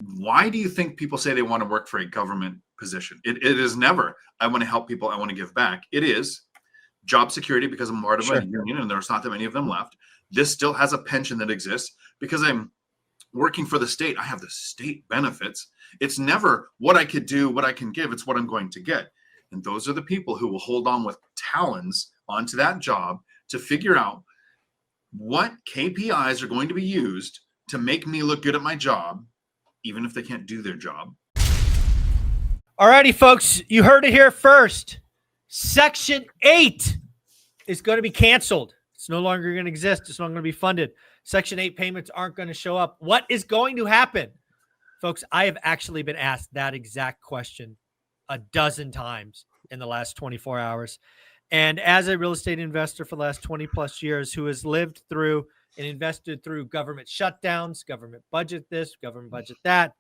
Why do you think people say they want to work for a government position? It is never, I want to help people, I want to give back. It is job security because I'm part of a union and there's not that many of them left. This still has a pension that exists because I'm working for the state. I have the state benefits. It's never what I could do, what I can give. It's what I'm going to get. And those are the people who will hold on with talons onto that job to figure out what KPIs are going to be used to make me look good at my job, even if they can't do their job. Alrighty, folks, you heard it here first. Section 8 is going to be canceled. It's no longer going to exist. It's not going to be funded. Section 8 payments aren't going to show up. What is going to happen? Folks, I have actually been asked that exact question a dozen times in the last 24 hours. And as a real estate investor for the last 20 plus years who has lived through and invested through government shutdowns, government budget this, government budget that,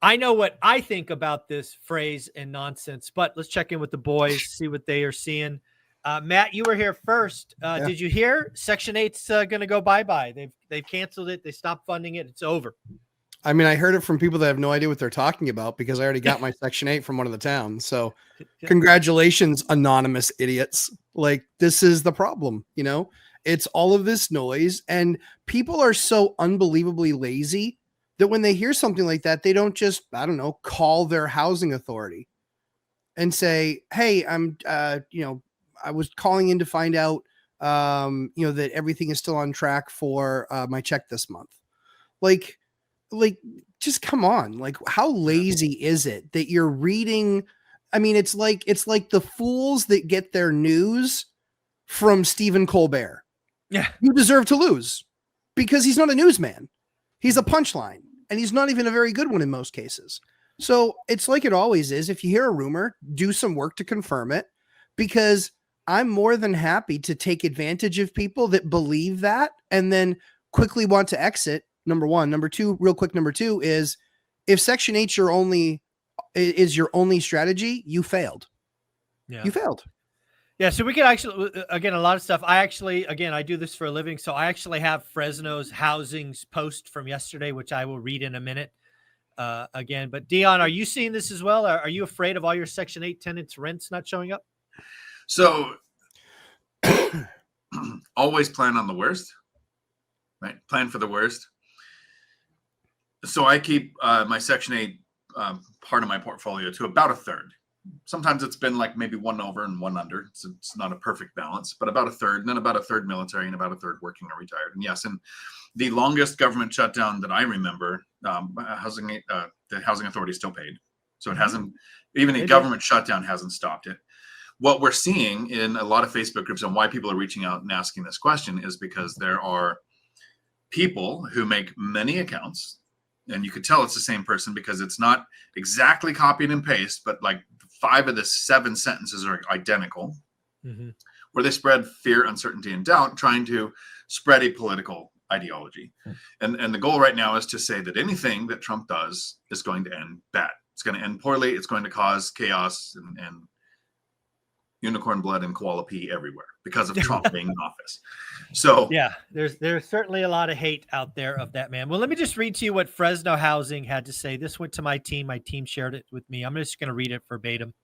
I know what I think about this phrase and nonsense, but let's check in with the boys, see what they are seeing. Matt, you were here first. Did you hear Section 8's going to go bye-bye? They've canceled it. They stopped funding it. It's over. I mean, I heard it from people that have no idea what they're talking about because I already got my Section 8 from one of the towns. So congratulations, anonymous idiots. Like, this is the problem, you know? It's all of this noise, and people are so unbelievably lazy that when they hear something like that, they don't just, I don't know, call their housing authority and say, hey, I was calling in to find out, that everything is still on track for my check this month. Like, just come on. Like, how lazy is it that you're reading? I mean, it's like the fools that get their news from Stephen Colbert. Yeah. You deserve to lose because he's not a newsman. He's a punchline, and he's not even a very good one in most cases. So it's like it always is. If you hear a rumor, do some work to confirm it, because I'm more than happy to take advantage of people that believe that and then quickly want to exit. Number one. Number two, real quick. Number two is if Section 8 is your only strategy, you failed. Yeah. You failed. Yeah. So we can actually, again, a lot of stuff. I do this for a living. So I actually have Fresno's housing's post from yesterday, which I will read in a minute again. But Dion, are you seeing this as well? Are you afraid of all your Section 8 tenants' rents not showing up? So always plan on the worst, right? Plan for the worst. So I keep my Section 8 part of my portfolio to about a third. Sometimes it's been like maybe one over and one under. It's not a perfect balance, but about a third, and then about a third military and about a third working or retired. And yes, in the longest government shutdown that I remember, the housing authority still paid. So it hasn't, even a government shutdown hasn't stopped it. What we're seeing in a lot of Facebook groups and why people are reaching out and asking this question is because there are people who make many accounts, and you could tell it's the same person because it's not exactly copied and paste, but like 5 of the 7 sentences are identical, where they spread fear, uncertainty, and doubt, trying to spread a political ideology. And the goal right now is to say that anything that Trump does is going to end bad. It's going to end poorly. It's going to cause chaos and unicorn blood and koala pee everywhere because of Trump being in office. So yeah, there's certainly a lot of hate out there of that man. Well, let me just read to you what Fresno Housing had to say. This went to my team. My team shared it with me. I'm just going to read it verbatim.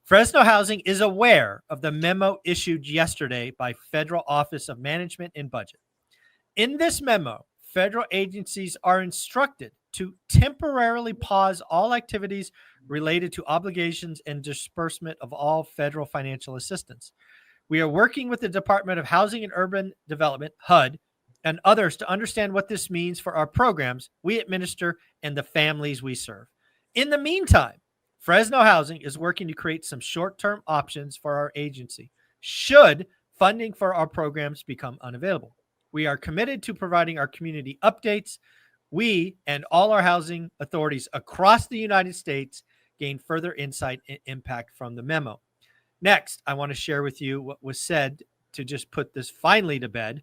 Fresno Housing is aware of the memo issued yesterday by Federal Office of Management and Budget. In this memo, federal agencies are instructed to temporarily pause all activities related to obligations and disbursement of all federal financial assistance. We are working with the Department of Housing and Urban Development, HUD, and others to understand what this means for our programs we administer and the families we serve. In the meantime, Fresno Housing is working to create some short-term options for our agency should funding for our programs become unavailable. We are committed to providing our community updates. We and all our housing authorities across the United States gain further insight and impact from the memo. Next, I want to share with you what was said to just put this finally to bed.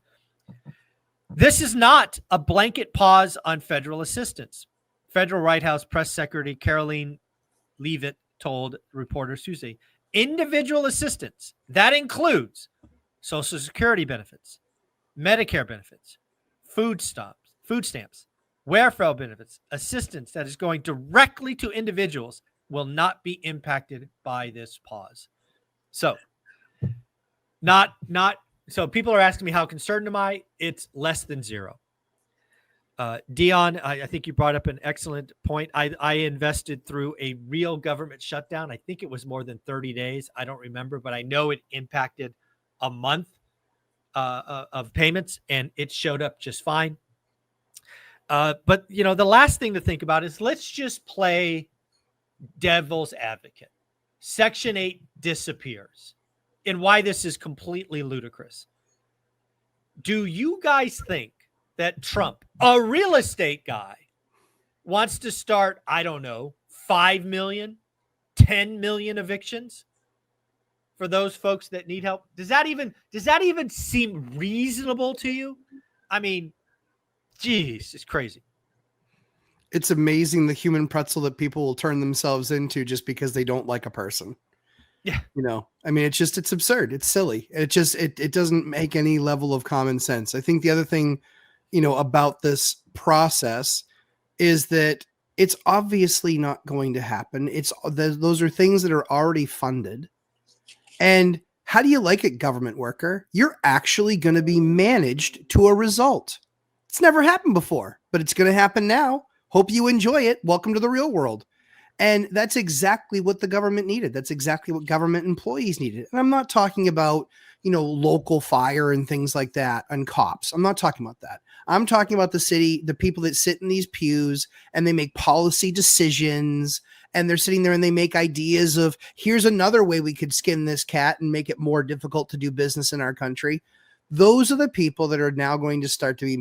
This is not a blanket pause on federal assistance. Federal White House Press Secretary Caroline Leavitt told reporters Tuesday, individual assistance, that includes Social Security benefits, Medicare benefits, food stamps, welfare benefits, assistance that is going directly to individuals will not be impacted by this pause. So so people are asking me, how concerned am I? It's less than zero. Dion, I think you brought up an excellent point. I invested through a real government shutdown. I think it was more than 30 days. I don't remember, but I know it impacted a month of payments, and it showed up just fine. But, the last thing to think about is, let's just play devil's advocate. Section 8 disappears, and why this is completely ludicrous. Do you guys think that Trump, a real estate guy, wants to start, I don't know, 5 million, 10 million evictions for those folks that need help? Does that even seem reasonable to you? I mean, geez, it's crazy. It's amazing the human pretzel that people will turn themselves into just because they don't like a person. Yeah. I mean, it's absurd. It's silly. It doesn't make any level of common sense. I think the other thing, about this process is that it's obviously not going to happen. Those are things that are already funded. And how do you like it, government worker? You're actually going to be managed to a result. It's never happened before, but it's going to happen now. Hope you enjoy it. Welcome to the real world. And that's exactly what the government needed. That's exactly what government employees needed. And I'm not talking about, local fire and things like that and cops. I'm not talking about that. I'm talking about the people that sit in these pews and they make policy decisions, and they're sitting there and they make ideas of, here's another way we could skin this cat and make it more difficult to do business in our country. Those are the people that are now going to start to be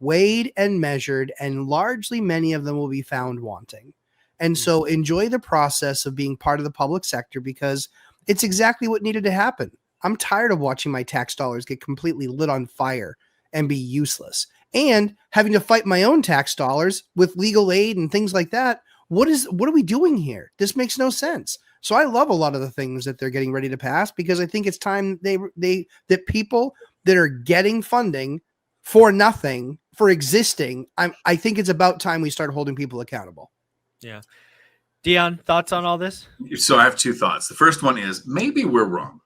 weighed and measured, and largely many of them will be found wanting. And so enjoy the process of being part of the public sector, because it's exactly what needed to happen. I'm tired of watching my tax dollars get completely lit on fire and be useless, and having to fight my own tax dollars with legal aid and things like that. What are we doing here? This makes no sense. So I love a lot of the things that they're getting ready to pass, because I think it's time that people that are getting funding for nothing, for existing, I think it's about time we start holding people accountable. Yeah. Dion, thoughts on all this? So I have two thoughts. The first one is, maybe we're wrong.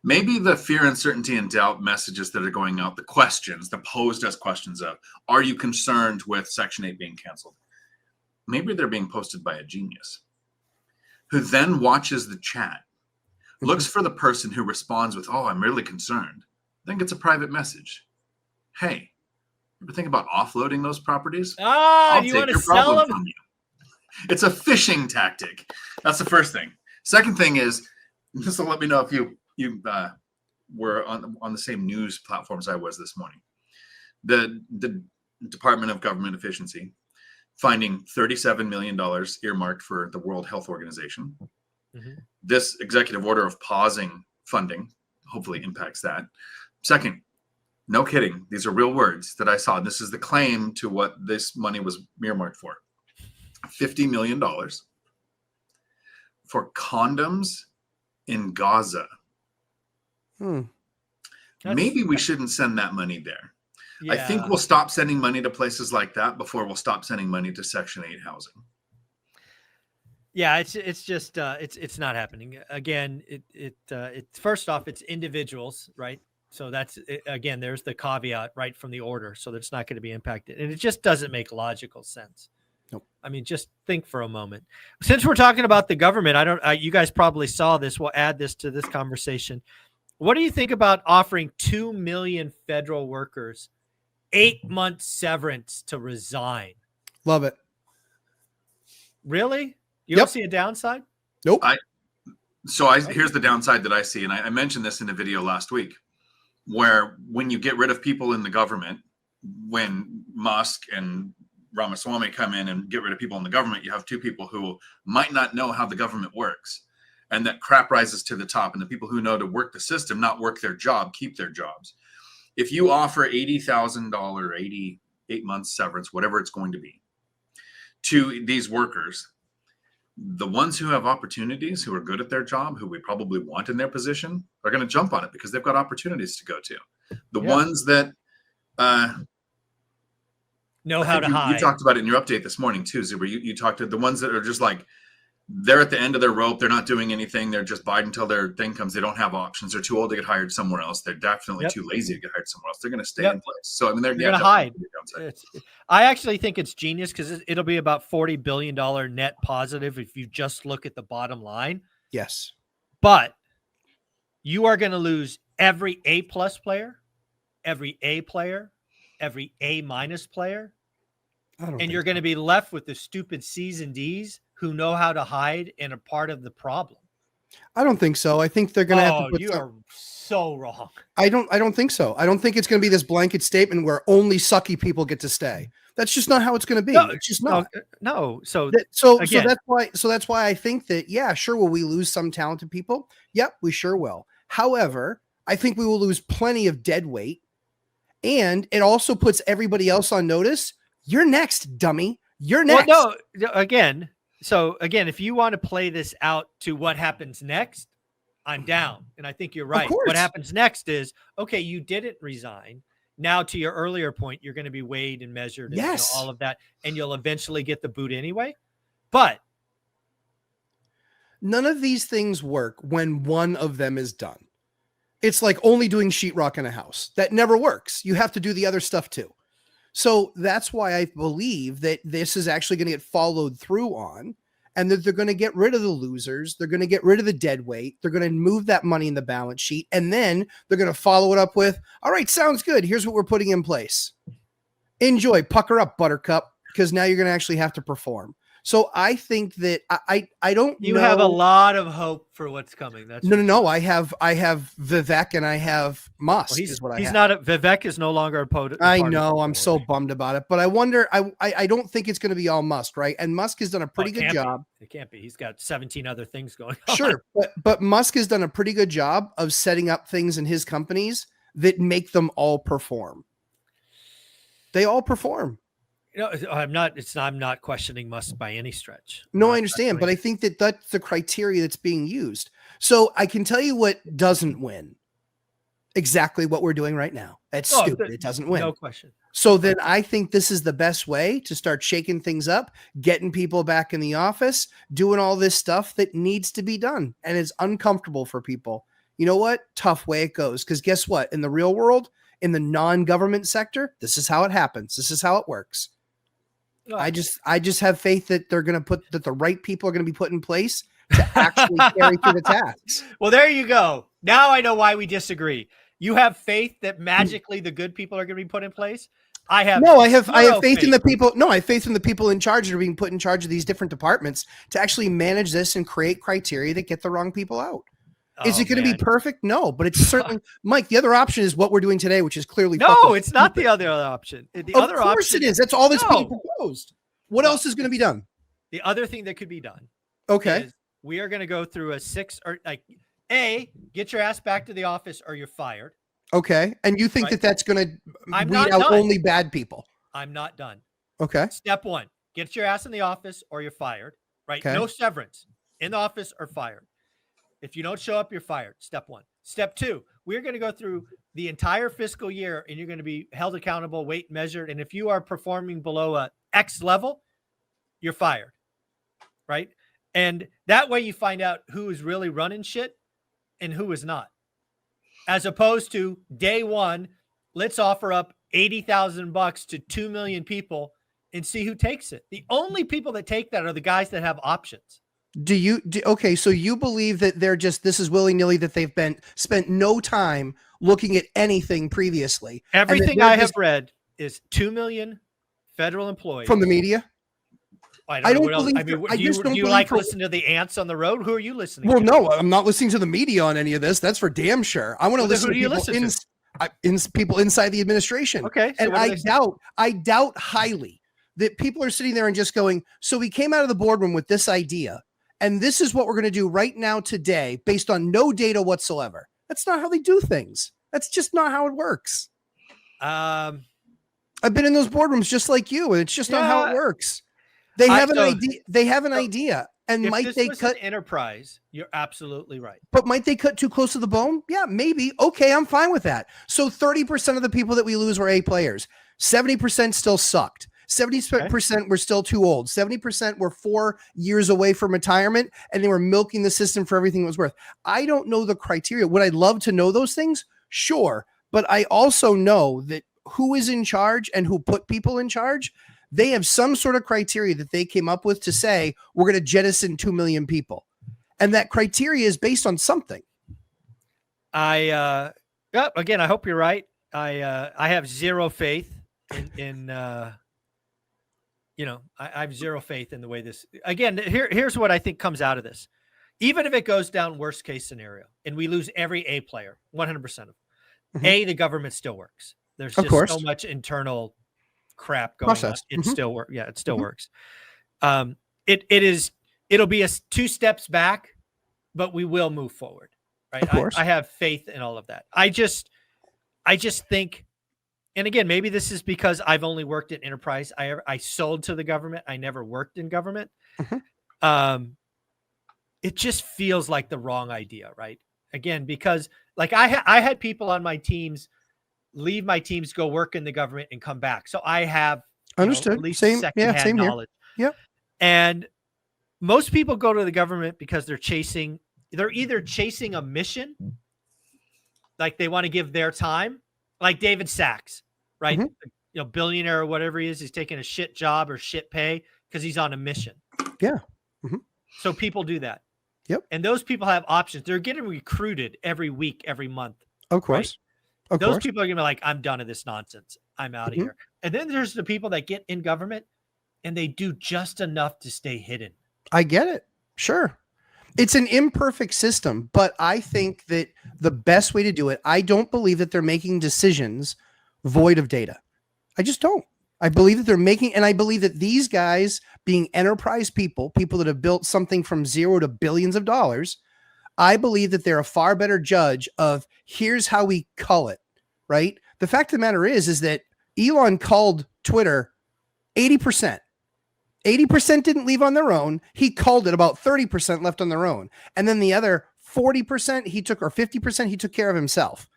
Maybe the fear, uncertainty, and doubt messages that are going out, the questions, the posed as questions of, are you concerned with Section 8 being canceled? Maybe they're being posted by a genius who then watches the chat, looks for the person who responds with, oh, I'm really concerned, then gets a private message. Hey, you ever think about offloading those properties? I'll you want to sell them? From you. It's a phishing tactic. That's the first thing. Second thing is, just to let me know if you were on the same news platforms I was this morning. The Department of Government Efficiency finding $37 million earmarked for the World Health Organization. Mm-hmm. This executive order of pausing funding hopefully impacts that. Second, no kidding, these are real words that I saw. This is the claim to what this money was earmarked for. $50 million for condoms in Gaza. Maybe we shouldn't send that money there. Yeah. I think we'll stop sending money to places like that before we'll stop sending money to Section 8 housing. Yeah, it's just it's not happening. Again, it's first off, it's individuals, right? So that's, again, there's the caveat right from the order, so that's not going to be impacted, and it just doesn't make logical sense. Nope. I mean, just think for a moment. Since we're talking about the government, you guys probably saw this. We'll add this to this conversation. What do you think about offering 2 million federal workers 8-month severance to resign? Love it. Really? You don't see a downside? Nope. Here's the downside that I see, and I mentioned this in a video last week, where when you get rid of people in the government, when Musk and Ramaswamy come in and get rid of people in the government, you have two people who might not know how the government works, and that crap rises to the top, and the people who know to work the system, not work their job, keep their jobs. If you offer $80,000, 88 months severance, whatever it's going to be, to these workers, the ones who have opportunities, who are good at their job, who we probably want in their position, are going to jump on it because they've got opportunities to go to. The ones that know I how think to you hide. talked about it in your update this morning too, Zuber. You talked to the ones that are just like, they're at the end of their rope. They're not doing anything. They're just biding until their thing comes. They don't have options. They're too old to get hired somewhere else. They're definitely Yep. too lazy to get hired somewhere else. They're going to stay Yep. in place. So I mean, they're They're going to hide. I actually think it's genius because it'll be about $40 billion net positive if you just look at the bottom line. Yes. But you are going to lose every A+ player, every A player, every A- player. And you're going to be left with the stupid C's and D's who know how to hide and are part of the problem. I don't think so. I think they're going to have to put you are so wrong. I don't think so. I don't think it's going to be this blanket statement where only sucky people get to stay. That's just not how it's going to be. No, it's just not. No. So again, that's why I think that, yeah, sure. Will we lose some talented people? Yep, we sure will. However, I think we will lose plenty of dead weight. And it also puts everybody else on notice. You're next, dummy. You're next. Well, no, again, if you want to play this out to what happens next, I'm down. And I think you're right. What happens next is, okay, you didn't resign. Now, to your earlier point, you're going to be weighed and measured and all of that, and you'll eventually get the boot anyway. But none of these things work when one of them is done. It's like only doing sheetrock in a house. That never works. You have to do the other stuff too. So that's why I believe that this is actually going to get followed through on, and that they're going to get rid of the losers. They're going to get rid of the dead weight. They're going to move that money in the balance sheet. And then they're going to follow it up with, all right, sounds good. Here's what we're putting in place. Enjoy, pucker up, buttercup, because now you're going to actually have to perform. So I think that I don't know. You have a lot of hope for what's coming. That's no. I have Vivek and I have Musk. Vivek is no longer a POTUS. I know. I'm so bummed about it, but I wonder. I don't think it's going to be all Musk, right? And Musk has done a pretty good job. It can't be. He's got 17 other things going on. Sure, but Musk has done a pretty good job of setting up things in his companies that make them all perform. They all perform. I'm not questioning Musk by any stretch. No, I understand, but I think that that's the criteria that's being used. So I can tell you what doesn't win. Exactly what we're doing right now. That's stupid. It doesn't win. No question. So then I think this is the best way to start shaking things up, getting people back in the office, doing all this stuff that needs to be done. And it's uncomfortable for people. You know what? Tough way it goes. Because guess what? In the real world, in the non-government sector, this is how it happens. This is how it works. I just have faith that they're going to that the right people are going to be put in place to actually carry through the tasks. Well, there you go. Now I know why we disagree. You have faith that magically the good people are going to be put in place. I have faith in the people. No, I have faith in the people in charge that are being put in charge of these different departments to actually manage this and create criteria that get the wrong people out. Is it going to be perfect? No, but it's certainly, Mike, the other option is what we're doing today, which is clearly no, it's not the other option. Of course it is. That's all that's being proposed. What else is going to be done? The other thing that could be done. Okay. Is we are going to go through get your ass back to the office or you're fired. Okay. And you think that's going to weed out only bad people? I'm not done. Okay. Step 1, get your ass in the office or you're fired, right? Okay. No severance, in the office or fired. If you don't show up, you're fired. Step 1. Step 2, we're going to go through the entire fiscal year and you're going to be held accountable, weight measured. And if you are performing below a X level, you're fired, right? And that way you find out who is really running shit and who is not. As opposed to day one, let's offer up $80,000 to 2 million people and see who takes it. The only people that take that are the guys that have options. Okay, so you believe that this is willy-nilly, that they've spent no time looking at anything previously. Everything I have read is 2 million federal employees. From the media? I don't believe. I mean, do you listen to the ants on the road? Who are you listening to? Well, no, I'm not listening to the media on any of this. That's for damn sure. I want to listen to people inside the administration. Okay. So and I doubt highly that people are sitting there and just going, so we came out of the boardroom with this idea, and this is what we're going to do right now today based on no data whatsoever. That's not how they do things. That's just not how it works. I've been in those boardrooms just like you, and it's just not how it works. They have an idea. They have an idea. And might they cut an enterprise? You're absolutely right. But might they cut too close to the bone? Yeah, maybe. Okay, I'm fine with that. So 30% of the people that we lose were A players. 70% still sucked. 70% were still too old. 70% were 4 years away from retirement, and they were milking the system for everything it was worth. I don't know the criteria. Would I love to know those things? Sure. But I also know that who is in charge and who put people in charge, they have some sort of criteria that they came up with to say, we're going to jettison 2 million people. And that criteria is based on something. Again, I hope you're right. I have zero faith in I have zero faith in the way this, again, here's what I think comes out of this. Even if it goes down worst case scenario and we lose every A player, 100% of them, the government still works. There's just so much internal crap going on. It still works. Yeah, it still works. It'll be 2 steps back, but we will move forward. Right. Of course. I have faith in all of that. I just think, and again, maybe this is because I've only worked in enterprise. I sold to the government. I never worked in government. It just feels like the wrong idea, right? Again, because like I had people on my teams leave my teams, go work in the government and come back. So I have understood at least same secondhand knowledge. Yep. And most people go to the government because they're either chasing a mission, like they want to give their time, like David Sachs, right? Billionaire or whatever he is, he's taking a shit job or shit pay because he's on a mission. Yeah. So people do that. Yep. And those people have options. They're getting recruited every week, every month. Of course. Right? Those people are going to be like, I'm done with this nonsense. I'm out of here. And then there's the people that get in government and they do just enough to stay hidden. I get it. Sure. It's an imperfect system, but I think that the best way to do it, I don't believe that they're making decisions void of data. I just don't. I believe that they're making, and I believe that these guys being enterprise people that have built something from zero to billions of dollars, I believe that they're a far better judge of here's how we cull it, right? The fact of the matter is that Elon culled Twitter 80%. 80% didn't leave on their own. He culled it, about 30% left on their own. And then the other 40% he took, or 50% he took care of himself.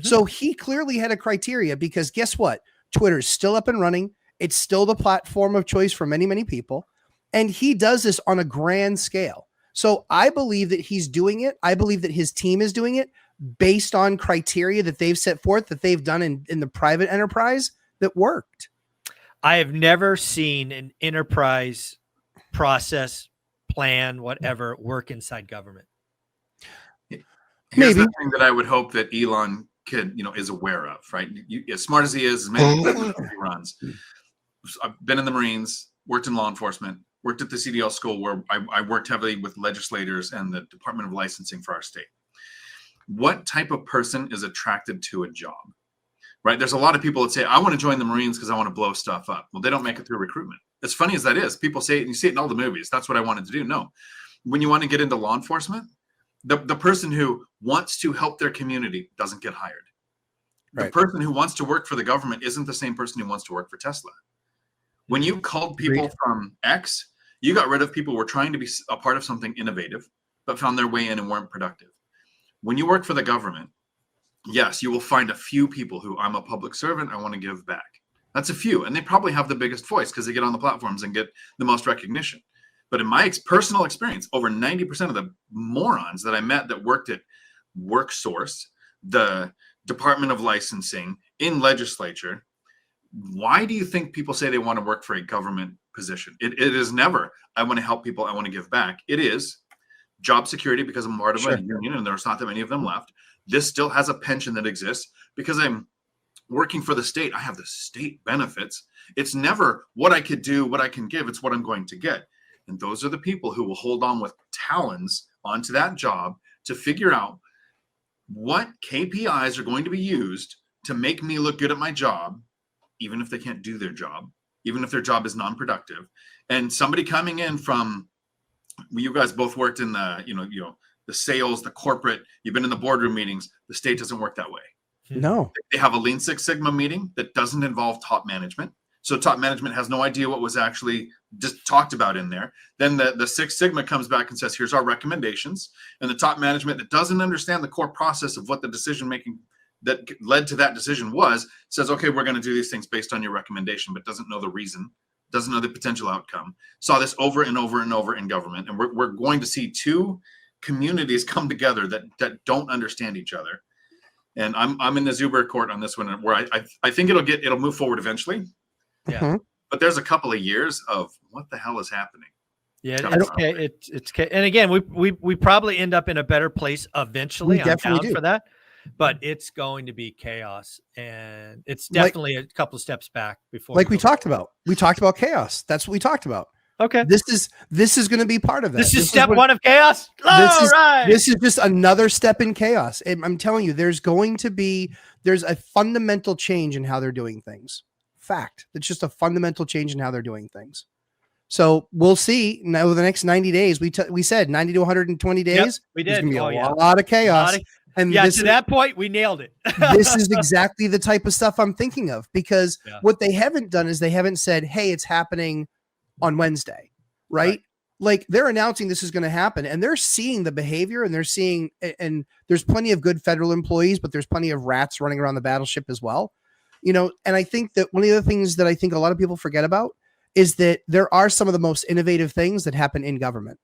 So he clearly had a criteria, because guess what? Twitter's still up and running. It's still the platform of choice for many, many people. And he does this on a grand scale. So I believe that he's doing it. I believe that his team is doing it based on criteria that they've set forth, that they've done in the private enterprise that worked. I have never seen an enterprise process, plan, whatever, work inside government. Here's the thing that I would hope that Elon is aware of, right? As smart as he is, as many he runs. I've been in the Marines, worked in law enforcement, worked at the CDL school where I worked heavily with legislators and the Department of Licensing for our state. What type of person is attracted to a job? Right? There's a lot of people that say, I want to join the Marines because I want to blow stuff up. Well, they don't make it through recruitment. As funny as that is, people say it, and you see it in all the movies. That's what I wanted to do. No. When you want to get into law enforcement, the person who wants to help their community doesn't get hired. The person who wants to work for the government isn't the same person who wants to work for Tesla. When you culled people from X, you got rid of people who were trying to be a part of something innovative, but found their way in and weren't productive. When you work for the government, yes, you will find a few people who, I'm a public servant, I want to give back. That's a few. And they probably have the biggest voice because they get on the platforms and get the most recognition. But in my personal experience, over 90% of the morons that I met that worked at WorkSource, the Department of Licensing, in legislature, why do you think people say they want to work for a government position? It is never, I want to help people, I want to give back. It is job security because I'm part of a union and there's not that many of them left. This still has a pension that exists because I'm working for the state. I have the state benefits. It's never what I could do, what I can give. It's what I'm going to get. And those are the people who will hold on with talons onto that job to figure out what KPIs are going to be used to make me look good at my job, even if they can't do their job, even if their job is non-productive. And somebody coming in from, you guys both worked in the, the sales, the corporate, you've been in the boardroom meetings. The state doesn't work that way. No. They have a Lean Six Sigma meeting that doesn't involve top management. So top management has no idea what was actually just talked about in there. Then the Six Sigma comes back and says, here's our recommendations. And the top management that doesn't understand the core process of what the decision-making that led to that decision says, okay, we're going to do these things based on your recommendation, but doesn't know the reason, doesn't know the potential outcome. Saw this over and over and over in government. And we're going to see two communities come together that don't understand each other. And I'm in the Zuber court on this one, where I think it'll move forward eventually. Yeah. Mhm. But there's a couple of years of what the hell is happening. Yeah, it's and again, we probably end up in a better place eventually. We I'm definitely down do. for that, but it's going to be chaos, and it's definitely a couple of steps back before. Like we talked about. We talked about chaos. That's what we talked about. Okay, This is going to be part of that. this is step one of chaos. This is just another step in chaos. I'm telling you, there's a fundamental change in how they're doing things. Fact. It's just a fundamental change in how they're doing things. So we'll see now the next 90 days. We said 90 to 120 days. Yep, we There's did. going to be a lot of chaos. And to that point, we nailed it. This is exactly the type of stuff I'm thinking of, because what they haven't done is they haven't said, hey, it's happening on Wednesday, right? Like they're announcing this is going to happen, and they're seeing the behavior, and they're seeing, and there's plenty of good federal employees, but there's plenty of rats running around the battleship as well. And I think that one of the things that I think a lot of people forget about is that there are some of the most innovative things that happen in government,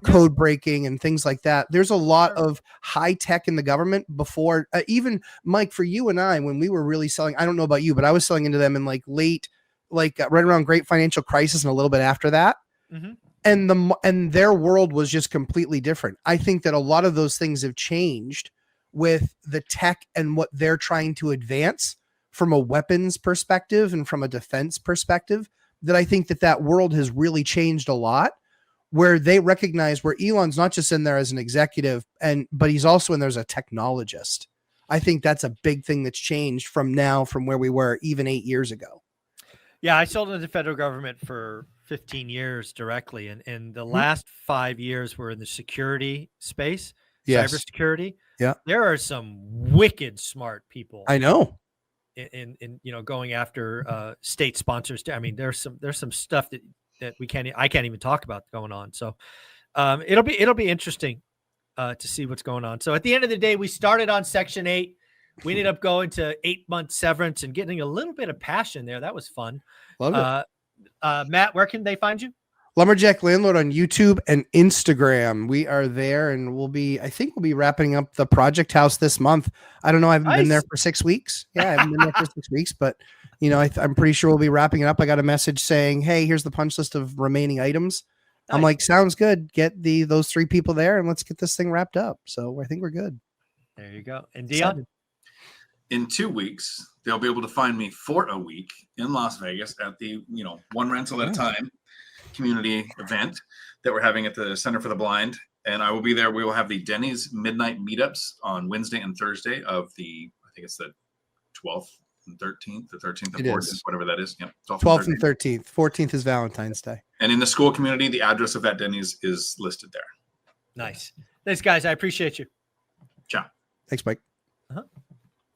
code breaking and things like that. There's a lot of high tech in the government before, even Mike, for you and I, when we were really selling, I don't know about you, but I was selling into them in right around great financial crisis and a little bit after that. Mm-hmm. And their world was just completely different. I think that a lot of those things have changed with the tech and what they're trying to advance from a weapons perspective and from a defense perspective, that I think that world has really changed a lot, where they recognize where Elon's not just in there as an executive, but he's also in there as a technologist. I think that's a big thing that's changed from where we were even 8 years ago. Yeah, I sold into the federal government for 15 years directly, and the last 5 years were in the security space, cybersecurity. Yeah, there are some wicked smart people. I know. In going after state sponsors. I mean, there's some stuff that I can't even talk about going on. So it'll be interesting to see what's going on. So at the end of the day, we started on Section 8. We ended up going to 8-month severance and getting a little bit of passion there. That was fun. Love it. Matt, where can they find you? Lumberjack Landlord on YouTube and Instagram. We are there, and I think we'll be wrapping up the project house this month. I don't know. I haven't been there for 6 weeks. Yeah, I haven't been there for 6 weeks, but I'm pretty sure we'll be wrapping it up. I got a message saying, hey, here's the punch list of remaining items. Nice. I'm like, sounds good. Get those 3 people there, and let's get this thing wrapped up. So I think we're good. There you go. And Dion? In 2 weeks, they'll be able to find me for a week in Las Vegas at the, one rental at a time community event that we're having at the Center for the Blind. And I will be there. We will have the Denny's midnight meetups on Wednesday and Thursday of I think it's the 12th and 13th, the 13th and 14th, whatever that is. Yep. 12th and 13th. 14th is Valentine's Day. And in the school community, the address of that Denny's is listed there. Nice. Thanks, guys. I appreciate you. Ciao. Thanks, Mike.